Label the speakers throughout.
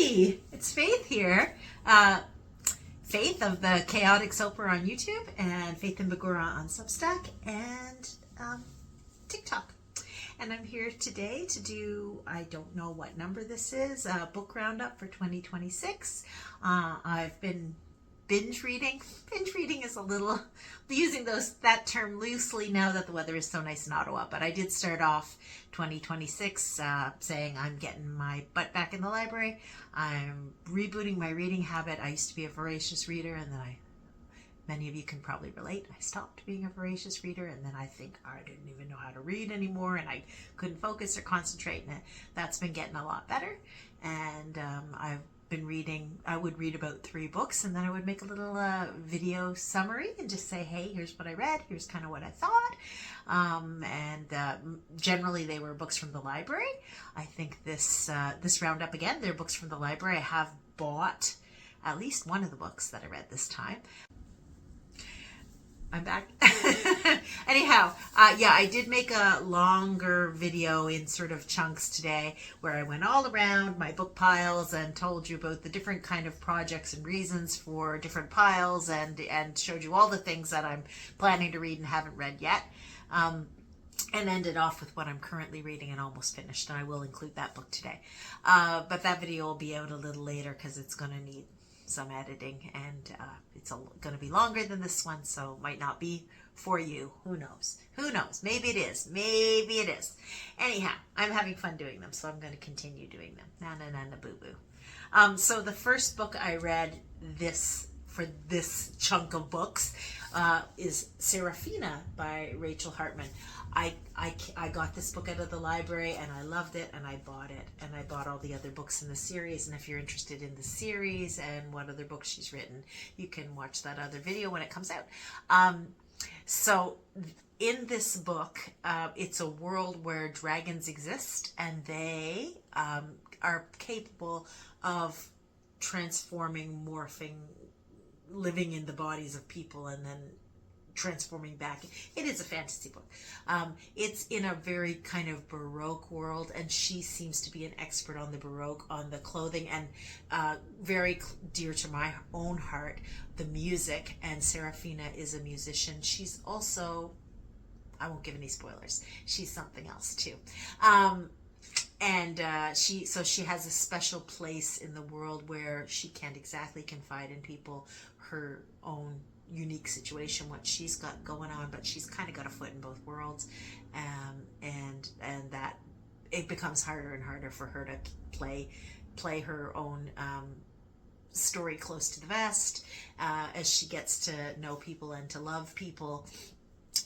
Speaker 1: Hey, it's Faith here. Faith of the Chaotic Soaper on YouTube and Faith and Bagura on Substack and TikTok. And I'm here today to do, I don't know what number this is, a book roundup for 2026. I've been binge reading. Binge reading is a little, using that term loosely now that the weather is so nice in Ottawa, but I did start off 2026 saying I'm getting my butt back in the library. I'm rebooting my reading habit. I used to be a voracious reader, and then many of you can probably relate, I stopped being a voracious reader, and then I think I didn't even know how to read anymore, and I couldn't focus or concentrate, and that's been getting a lot better. And I've been reading, I would read about 3 books, and then I would make a little video summary and just say, hey, here's what I read, here's kind of what I thought. Generally they were books from the library. I think this roundup, again, they're books from the library. I have bought at least one of the books that I read this time. I'm back. Anyhow, yeah, I did make a longer video in sort of chunks today where I went all around my book piles and told you about the different kind of projects and reasons for different piles and showed you all the things that I'm planning to read and haven't read yet. And ended off with what I'm currently reading and almost finished, and I will include that book today. But that video will be out a little later because it's going to need some editing, and it's going to be longer than this one, so might not be for you. Who knows? Who knows? Maybe it is. Maybe it is. Anyhow, I'm having fun doing them, so I'm going to continue doing them. Na boo boo. So the first book I read for this chunk of books is Serafina by Rachel Hartman. I got this book out of the library and I loved it, and I bought it, and I bought all the other books in the series. And if you're interested in the series and what other books she's written, you can watch that other video when it comes out. So in this book, it's a world where dragons exist, and they are capable of transforming, morphing, living in the bodies of people, and then transforming back. It is a fantasy book. It's in a very kind of Baroque world, and she seems to be an expert on the Baroque, on the clothing, and very dear to my own heart, the music. And Serafina is a musician. She's also, I won't give any spoilers, she's something else too. She has a special place in the world where she can't exactly confide in people her own unique situation, what she's got going on, but she's kind of got a foot in both worlds, and that it becomes harder and harder for her to play her own story close to the vest as she gets to know people and to love people,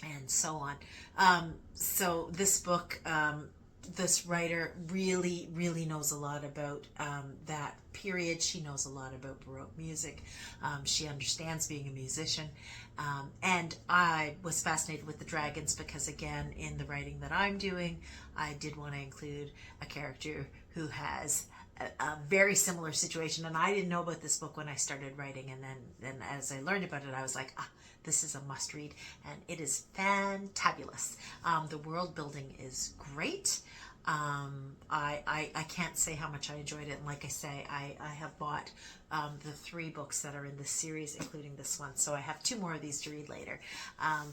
Speaker 1: and so on. So this book, this writer really knows a lot about that period. She knows a lot about Baroque music. She understands being a musician. And I was fascinated with the dragons because, again, in the writing that I'm doing, I did want to include a character who has a very similar situation. And I didn't know about this book when I started writing. And then as I learned about it, I was like, this is a must read, and it is fantabulous. The world building is great. I can't say how much I enjoyed it, and like I say, I have bought the 3 books that are in this series, including this one, so I have 2 more of these to read later.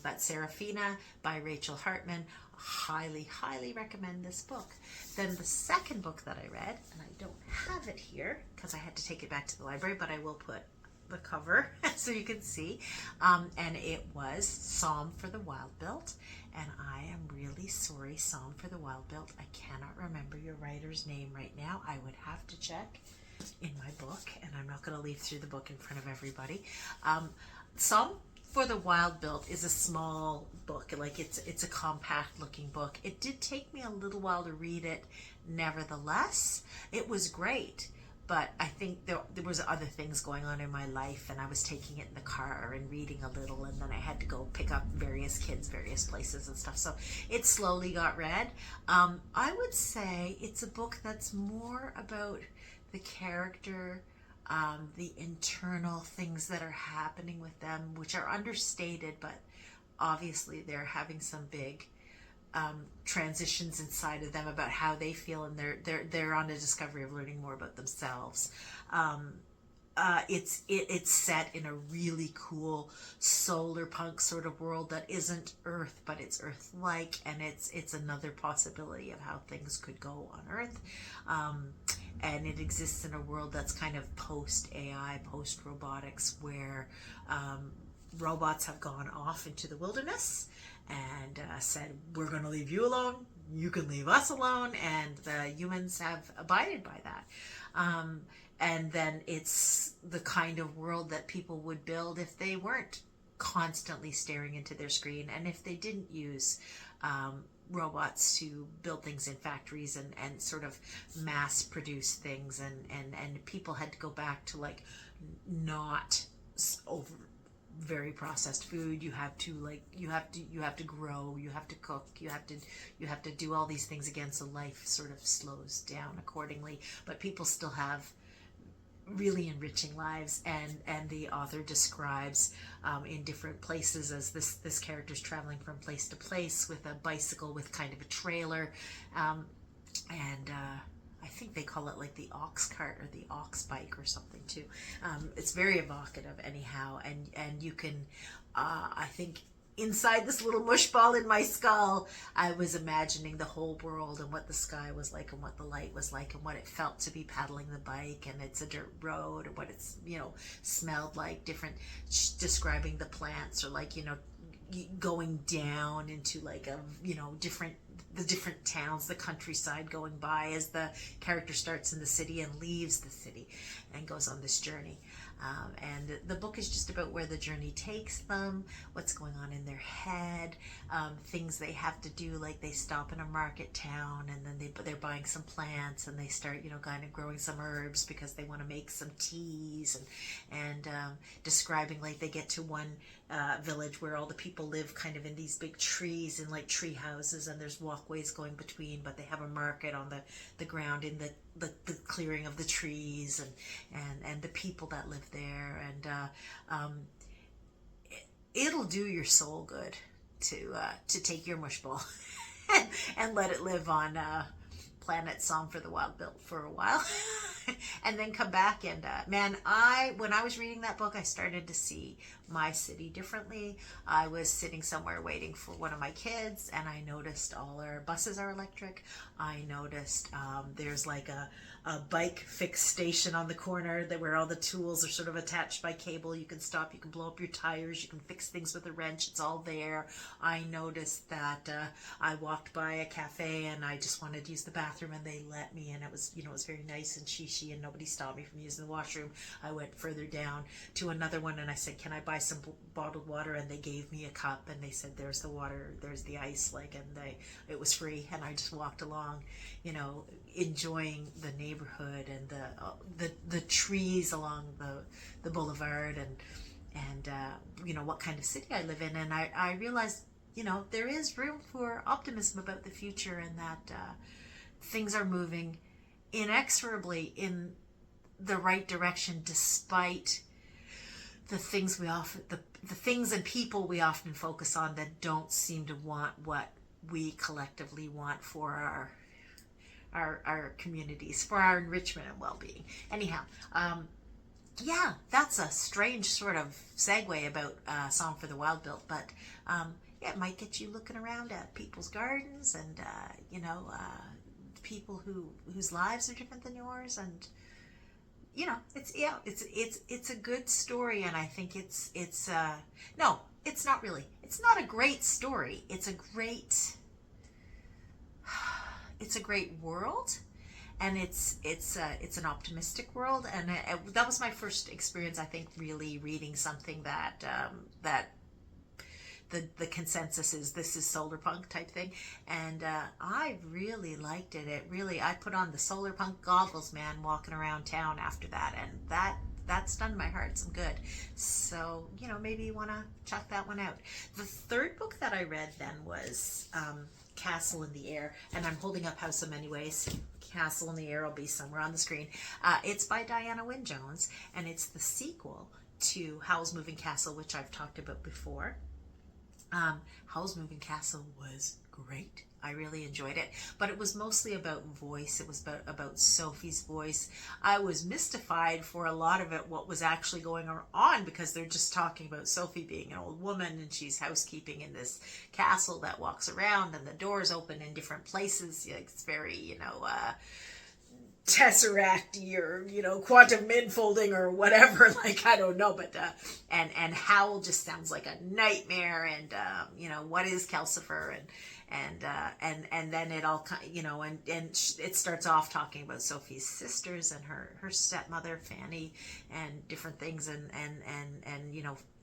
Speaker 1: But Serafina by Rachel Hartman, highly recommend this book. Then the second book that I read, and I don't have it here because I had to take it back to the library, but I will put the cover so you can see, and it was Psalm for the Wild-Built, and I am really sorry, Psalm for the Wild-Built, I cannot remember your writer's name right now. I would have to check in my book, and I'm not going to leaf through the book in front of everybody. Psalm for the Wild-Built is a small book, like it's a compact looking book. It did take me a little while to read it. Nevertheless, it was great. But I think there was other things going on in my life, and I was taking it in the car and reading a little, and then I had to go pick up various kids, various places and stuff. So it slowly got read. I would say it's a book that's more about the character, the internal things that are happening with them, which are understated, but obviously they're having some big transitions inside of them about how they feel, and they're on a discovery of learning more about themselves. It's set in a really cool solar punk sort of world that isn't Earth, but it's Earth-like, and it's another possibility of how things could go on Earth. And it exists in a world that's kind of post-AI, post-robotics, where robots have gone off into the wilderness and said, we're going to leave you alone, you can leave us alone, and the humans have abided by that. And then it's the kind of world that people would build if they weren't constantly staring into their screen, and if they didn't use robots to build things in factories and sort of mass produce things, and people had to go back to like not over very processed food. You have to grow, you have to cook, you have to do all these things again, so life sort of slows down accordingly, but people still have really enriching lives. And the author describes in different places as this character's traveling from place to place with a bicycle with kind of a trailer, and I think they call it like the ox cart or the ox bike or something too. It's very evocative anyhow, and you can I think inside this little mush ball in my skull, I was imagining the whole world and what the sky was like and what the light was like and what it felt to be paddling the bike, and it's a dirt road, and what it's, smelled like, different, describing the plants, or like, going down into like a, the different towns, the countryside going by as the character starts in the city and leaves the city and goes on this journey. And the book is just about where the journey takes them, what's going on in their head, things they have to do, like they stop in a market town and then they're buying some plants and they start, kind of growing some herbs because they want to make some teas, and describing like they get to one village where all the people live kind of in these big trees, in like tree houses, and there's walkways going between, but they have a market on the ground in the clearing of the trees, and the people that live there, and it'll do your soul good to take your mush ball and let it live on planet Song for the Wild Built for a while. And then come back, and man, when I was reading that book, I started to see my city differently. I was sitting somewhere waiting for one of my kids, and I noticed all our buses are electric. I noticed there's like a bike fix station on the corner where all the tools are sort of attached by cable. You can stop, you can blow up your tires, you can fix things with a wrench, it's all there. I noticed that I walked by a cafe and I just wanted to use the bathroom, and they let me, and it was, it was very nice and chic, and nobody stopped me from using the washroom. I went further down to another one and I said, can I buy some bottled water? And they gave me a cup and they said, there's the water, there's the ice, and it was free. And I just walked along, enjoying the neighborhood and the trees along the boulevard, and what kind of city I live in. And I realized, there is room for optimism about the future, and that things are moving inexorably in the right direction, despite the things the things and people we often focus on that don't seem to want what we collectively want for our communities, for our enrichment and well-being. Anyhow, yeah, that's a strange sort of segue about Song for the Wild Built, but yeah, it might get you looking around at people's gardens, and people whose lives are different than yours, and it's a good story. And I think it's no, it's not really, it's not a great story, it's a great world, and it's an optimistic world, and that was my first experience, I think, really reading something that the consensus is this is solar punk type thing, and I really liked it. I put on the solar punk goggles, man, walking around town after that, and that stunned my heart some good. So maybe you want to check that one out. The third book that I read then was Castle in the Air, and I'm holding up House of Many Ways. Castle in the Air will be somewhere on the screen. It's by Diana Wynne Jones, and it's the sequel to Howl's Moving Castle, which I've talked about before. Howl's Moving Castle was great. I really enjoyed it, but it was mostly about voice. It was about Sophie's voice. I was mystified for a lot of it, what was actually going on, because they're just talking about Sophie being an old woman and she's housekeeping in this castle that walks around and the doors open in different places. It's very, Tesseract or quantum minfolding or whatever, like I don't know, but and Howl just sounds like a nightmare, and what is Calcifer, and then it all it starts off talking about Sophie's sisters and her stepmother Fanny and different things, and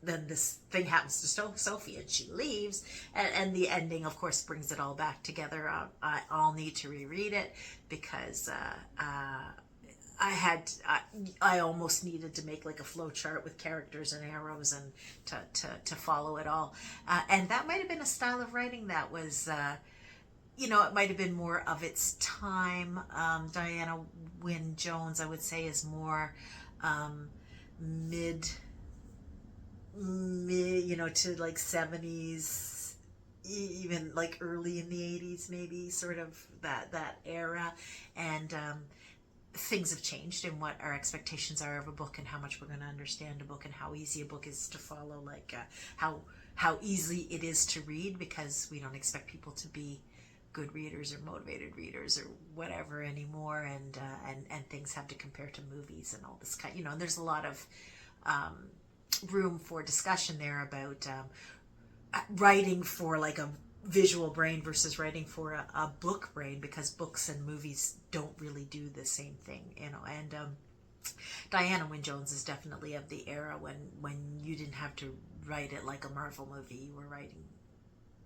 Speaker 1: then this thing happens to Sophie and she leaves, and the ending of course brings it all back together. I'll need to reread it because I almost needed to make like a flow chart with characters and arrows and to follow it all, and that might have been a style of writing that was it might have been more of its time. Diana Wynne Jones, I would say, is more mid to like 70s, even like early in the 80s, maybe, sort of that era. And things have changed in what our expectations are of a book and how much we're going to understand a book and how easy a book is to follow, like how easy it is to read, because we don't expect people to be good readers or motivated readers or whatever anymore, and things have to compare to movies and all this kind, and there's a lot of room for discussion there about writing for like a visual brain versus writing for a book brain, because books and movies don't really do the same thing, and Diana Wynne Jones is definitely of the era when you didn't have to write it like a Marvel movie, you were writing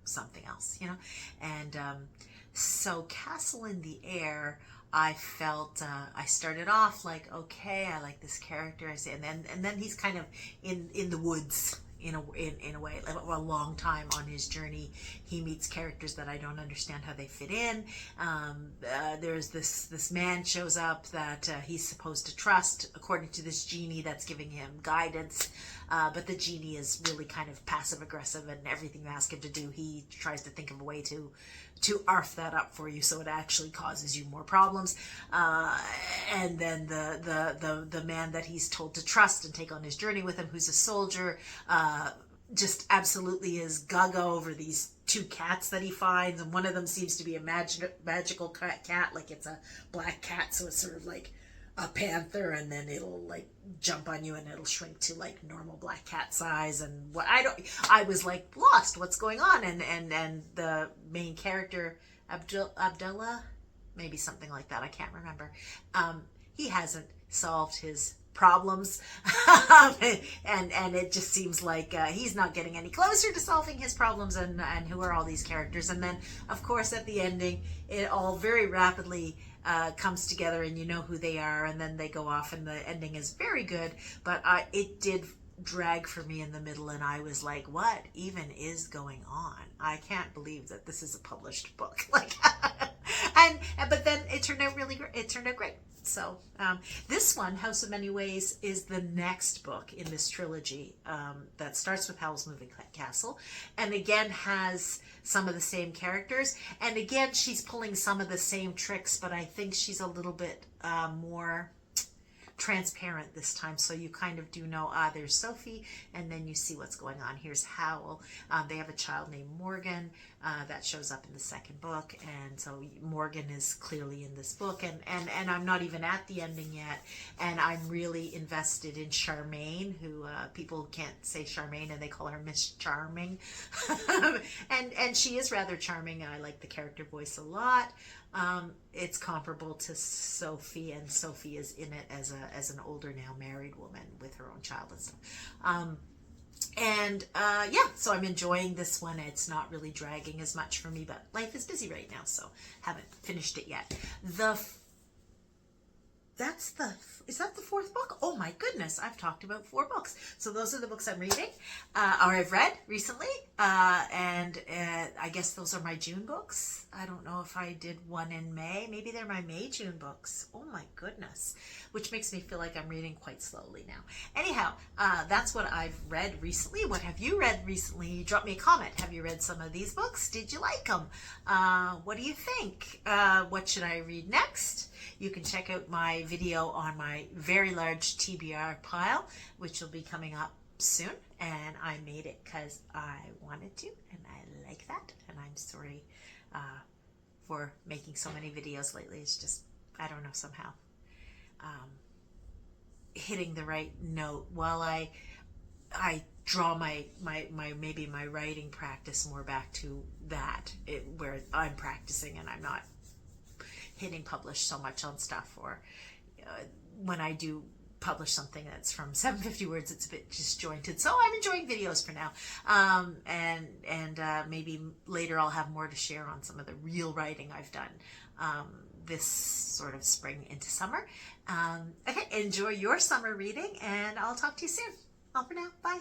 Speaker 1: something else, and so Castle in the Air, I felt I started off like, okay, I like this character, I say, and then he's kind of in the woods in a way, like a long time on his journey. He meets characters that I don't understand how they fit in. There's this man shows up that he's supposed to trust, according to this genie that's giving him guidance. But the genie is really kind of passive aggressive, and everything you ask him to do, he tries to think of a way to arf that up for you, so it actually causes you more problems. And then the man that he's told to trust and take on his journey with him, who's a soldier, just absolutely is gaga over these two cats that he finds, and one of them seems to be a magical cat, like it's a black cat, so it's sort of like a panther, and then it'll like jump on you and it'll shrink to like normal black cat size. And I was like lost, what's going on? And the main character, Abdullah, maybe something like that, I can't remember, he hasn't solved his problems, and it just seems like he's not getting any closer to solving his problems, and who are all these characters? And then of course at the ending it all very rapidly comes together, and you know who they are, and then they go off, and the ending is very good, but it did drag for me in the middle, and I was like, what even is going on? I can't believe that this is a published book. Like but then it turned out really great. It turned out great. So this one, House of Many Ways, is the next book in this trilogy that starts with Howl's Moving Castle, and again has some of the same characters, and again she's pulling some of the same tricks, but I think she's a little bit more transparent this time, so you kind of do know, there's Sophie, and then you see what's going on. Here's Howl. They have a child named Morgan that shows up in the second book, and so Morgan is clearly in this book, and I'm not even at the ending yet, and I'm really invested in Charmaine, who people can't say Charmaine and they call her Miss Charming, and she is rather charming. I like the character voice a lot. It's comparable to Sophie, and Sophie is in it as an older, now married woman with her own child and stuff. So I'm enjoying this one. It's not really dragging as much for me, but life is busy right now, so haven't finished it yet. The is that the fourth book? Oh my goodness, I've talked about 4 books. So those are the books I'm reading, or I've read recently, and I guess those are my June books. I don't know if I did one in May. Maybe they're my May-June books. Oh my goodness, which makes me feel like I'm reading quite slowly now. Anyhow, that's what I've read recently. What have you read recently? Drop me a comment. Have you read some of these books? Did you like them? What do you think? What should I read next? You can check out my video on my very large TBR pile, which will be coming up soon. And I made it because I wanted to, and I like that. And I'm sorry for making so many videos lately. It's just, I don't know, somehow hitting the right note while I draw my maybe my writing practice more back to that, where I'm practicing and I'm not hitting publish so much on stuff, or when I do publish something that's from 750 words, it's a bit disjointed. So I'm enjoying videos for now, and maybe later I'll have more to share on some of the real writing I've done this sort of spring into summer. Okay, enjoy your summer reading, and I'll talk to you soon. All for now, bye.